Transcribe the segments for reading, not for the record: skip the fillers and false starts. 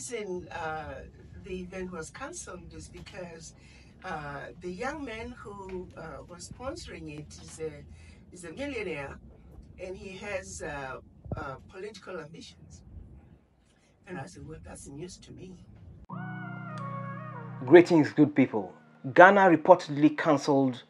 reason the event was cancelled is because the young man who was sponsoring it is a millionaire, and he has political ambitions. And I said, well, that's news to me. Greetings, good people. Ghana reportedly cancelled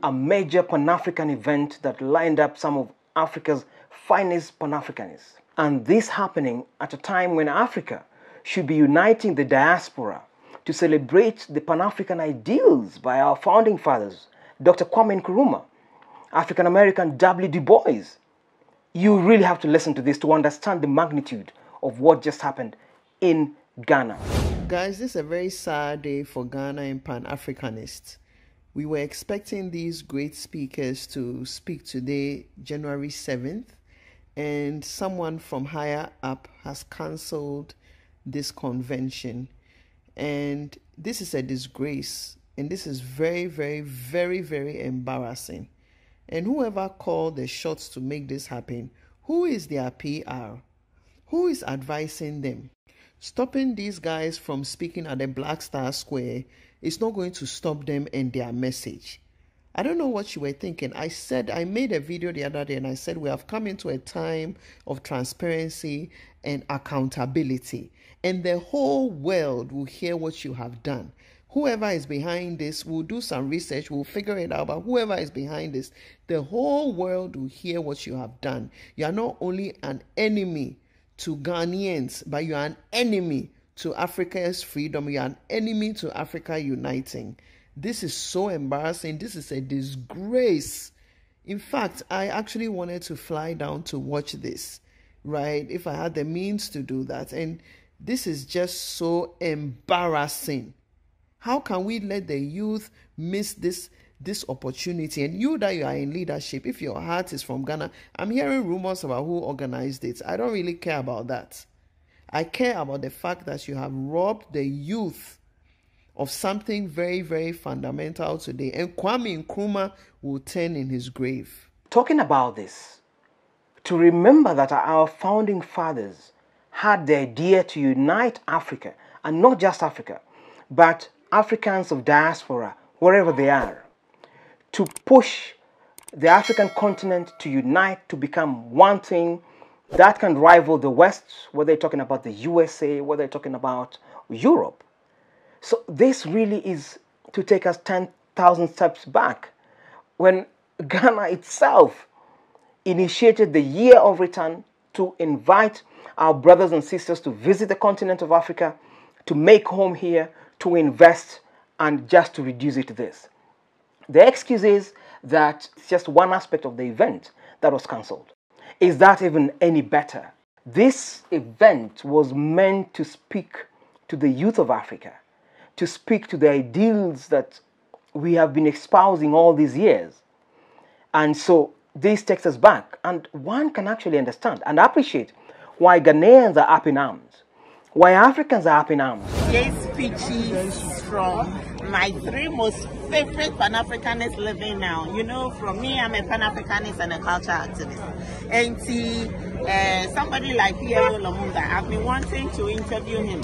a major Pan-African event that lined up some of Africa's finest Pan-Africanists. And this happening at a time when Africa should be uniting the diaspora to celebrate the Pan-African ideals by our founding fathers, Dr. Kwame Nkrumah, African-American W. Du Bois. You really have to listen to this to understand the magnitude of what just happened in Ghana. Guys, this is a very sad day for Ghana and Pan-Africanists. We were expecting these great speakers to speak today, January 7th, and someone from higher up has cancelled this convention. And this is a disgrace, and this is very, very, very, very embarrassing. And whoever called the shots to make this happen, who is their PR? Who is advising them? Stopping these guys from speaking at the Black Star Square is not going to stop them and their message. I don't know what you were thinking. I made a video the other day and I said we have come into a time of transparency and accountability. And the whole world will hear what you have done. Whoever is behind this will do some research, will figure it out, but whoever is behind this, the whole world will hear what you have done. You are not only an enemy to Ghanaians, but you are an enemy to Africa's freedom. You are an enemy to Africa uniting. This is so embarrassing. This is a disgrace. In fact, I actually wanted to fly down to watch this, right? If I had the means to do that. And this is just so embarrassing. How can we let the youth miss this opportunity? And you that you are in leadership, if your heart is from Ghana, I'm hearing rumors about who organized it. I don't really care about that. I care about the fact that you have robbed the youth of something very, very fundamental today. And Kwame Nkrumah will turn in his grave. Talking about this, to remember that our founding fathers had the idea to unite Africa, and not just Africa, but Africans of diaspora, wherever they are, to push the African continent to unite, to become one thing that can rival the West, whether they're talking about the USA, whether they're talking about Europe. So this really is to take us 10,000 steps back when Ghana itself initiated the year of return to invite our brothers and sisters to visit the continent of Africa, to make home here, to invest, and just to reduce it to this. The excuse is that it's just one aspect of the event that was cancelled. Is that even any better? This event was meant to speak to the youth of Africa, to speak to the ideals that we have been espousing all these years. And so this takes us back, and one can actually understand and appreciate why Ghanaians are up in arms, why Africans are up in arms. Today's speeches from my three most favorite Pan-Africanists living now. You know, from me, I'm a Pan-Africanist and a culture activist. And see, somebody like Pierre Lamunda, I've been wanting to interview him.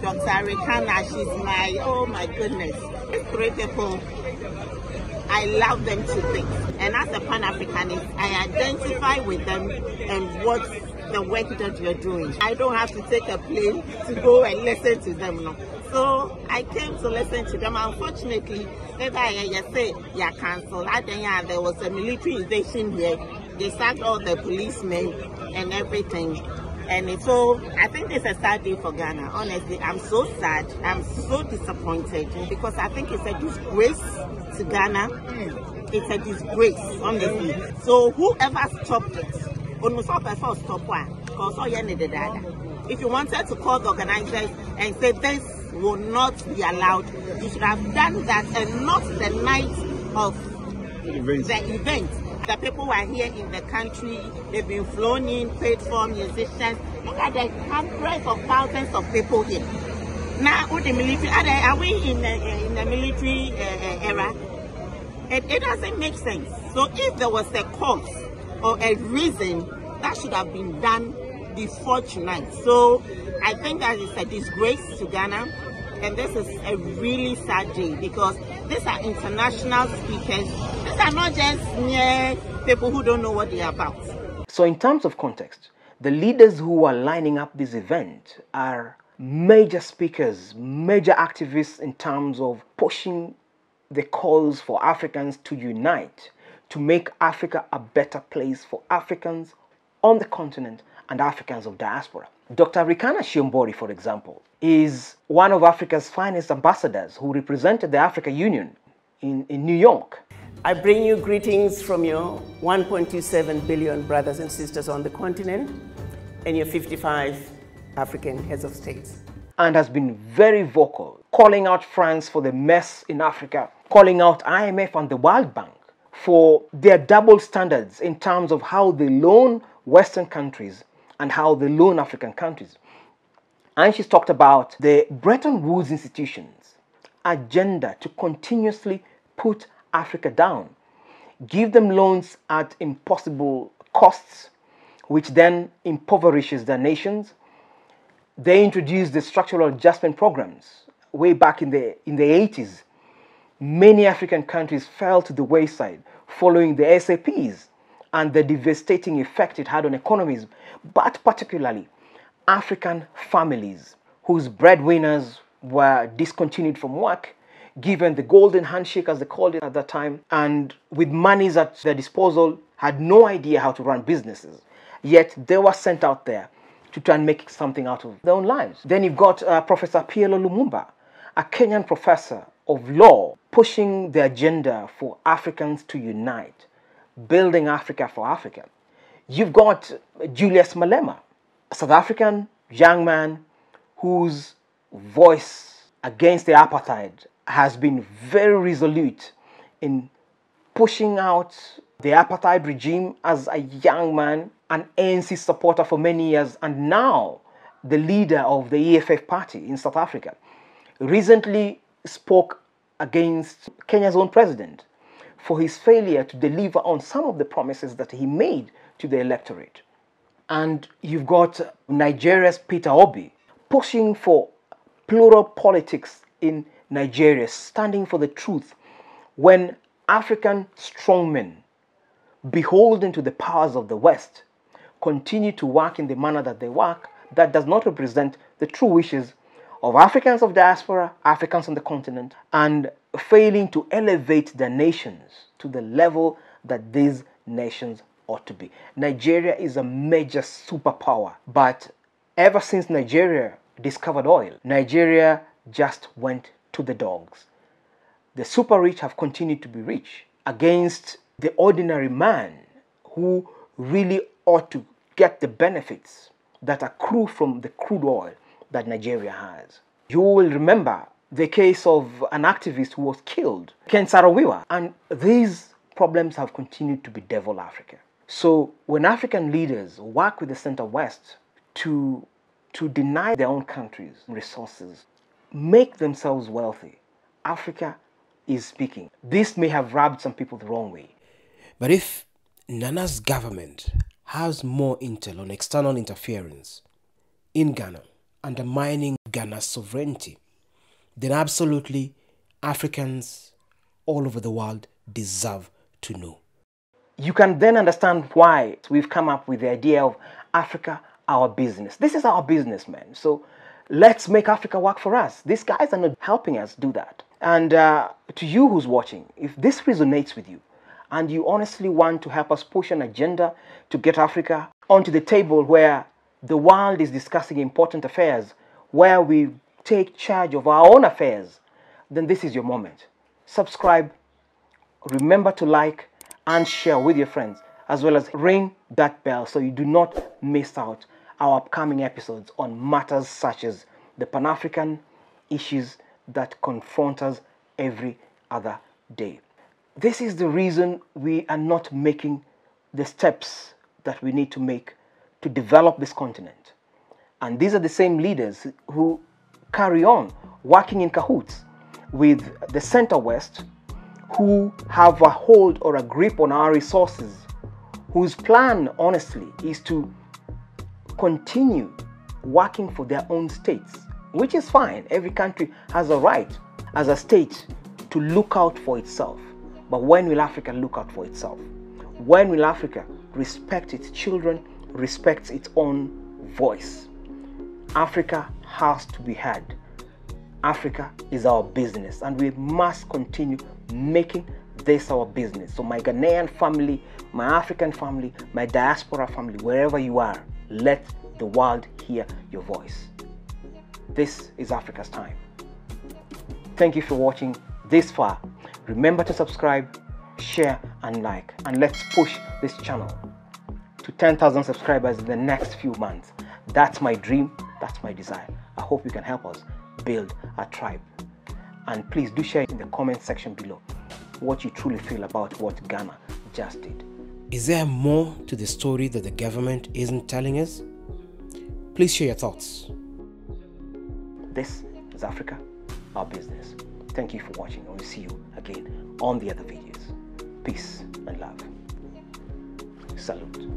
Dr. Arikana, she's my, oh my goodness. These three people, I love them to think. And as a Pan-Africanist, I identify with them and what the work that you're doing. I don't have to take a plane to go and listen to them. No. So I came to listen to them. Unfortunately, there was a military invasion here. They sacked all the policemen and everything. And so I think it's a sad day for Ghana. Honestly, I'm so sad. I'm so disappointed because I think it's a disgrace to Ghana. It's a disgrace, honestly. So whoever stopped it, if you wanted to call the organizers and say this will not be allowed, you should have done that and not the night of the event. The people who are here in the country, they've been flown in, paid for musicians. Look at the hundreds of thousands of people here. Now, with the military, are we in the military era? It doesn't make sense. So if there was a cause or a reason, that should have been done before tonight. So I think that is a disgrace to Ghana, and this is a really sad day because these are international speakers. These are not just mere people who don't know what they are about. So in terms of context, the leaders who are lining up this event are major speakers, major activists in terms of pushing the calls for Africans to unite, to make Africa a better place for Africans on the continent and Africans of diaspora. Dr. Rikana Shiombori, for example, is one of Africa's finest ambassadors who represented the Africa Union in New York. I bring you greetings from your 1.27 billion brothers and sisters on the continent and your 55 African heads of states. And has been very vocal, calling out France for the mess in Africa, calling out IMF and the World Bank for their double standards in terms of how they loan Western countries and how they loan African countries. And she's talked about the Bretton Woods institutions' agenda to continuously put Africa down, give them loans at impossible costs, which then impoverishes their nations. They introduced the structural adjustment programs way back in the 80s. Many African countries fell to the wayside following the SAPs and the devastating effect it had on economies, but particularly African families whose breadwinners were discontinued from work, given the golden handshake as they called it at that time, and with monies at their disposal, had no idea how to run businesses. Yet they were sent out there to try and make something out of their own lives. Then you've got Professor Pielo Lumumba, a Kenyan professor of law, pushing the agenda for Africans to unite, building Africa for Africa. You've got Julius Malema, a South African young man whose voice against the apartheid has been very resolute in pushing out the apartheid regime as a young man, an ANC supporter for many years, and now the leader of the EFF party in South Africa. Recently spoke against Kenya's own president for his failure to deliver on some of the promises that he made to the electorate. And you've got Nigeria's Peter Obi pushing for plural politics in Nigeria, standing for the truth when African strongmen, beholden to the powers of the West, continue to work in the manner that they work, that does not represent the true wishes of Africans of diaspora, Africans on the continent, and failing to elevate their nations to the level that these nations ought to be. Nigeria is a major superpower, but ever since Nigeria discovered oil, Nigeria just went to the dogs. The super rich have continued to be rich against the ordinary man who really ought to get the benefits that accrue from the crude oil that Nigeria has. You will remember the case of an activist who was killed, Ken Saro-Wiwa, and these problems have continued to bedevil Africa. So when African leaders work with the Center-West to deny their own countries resources, make themselves wealthy, Africa is speaking. This may have rubbed some people the wrong way. But if Nana's government has more intel on external interference in Ghana, undermining Ghana's sovereignty, then absolutely Africans all over the world deserve to know. You can then understand why we've come up with the idea of Africa, our business. This is our business, man. So let's make Africa work for us. These guys are not helping us do that. And to you who's watching, if this resonates with you, and you honestly want to help us push an agenda to get Africa onto the table where the world is discussing important affairs, where we take charge of our own affairs, then this is your moment. Subscribe, remember to like and share with your friends, as well as ring that bell so you do not miss out our upcoming episodes on matters such as the Pan-African issues that confront us every other day. This is the reason we are not making the steps that we need to make to develop this continent. And these are the same leaders who carry on working in cahoots with the Center-West, who have a hold or a grip on our resources, whose plan, honestly, is to continue working for their own states, which is fine. Every country has a right as a state to look out for itself. But when will Africa look out for itself? When will Africa respect its children, respect its own voice? Africa has to be heard. Africa is our business, and we must continue making this our business. So my Ghanaian family, my African family, my diaspora family, wherever you are, let the world hear your voice. This is Africa's time. Thank you for watching this far. Remember to subscribe, share and like, and let's push this channel to 10,000 subscribers in the next few months. That's my dream, that's my desire. I hope you can help us build a tribe. And please do share in the comment section below what you truly feel about what Ghana just did. Is there more to the story that the government isn't telling us? Please share your thoughts. This is Africa, our business. Thank you for watching, and we'll see you again on the other videos. Peace and love. Salute.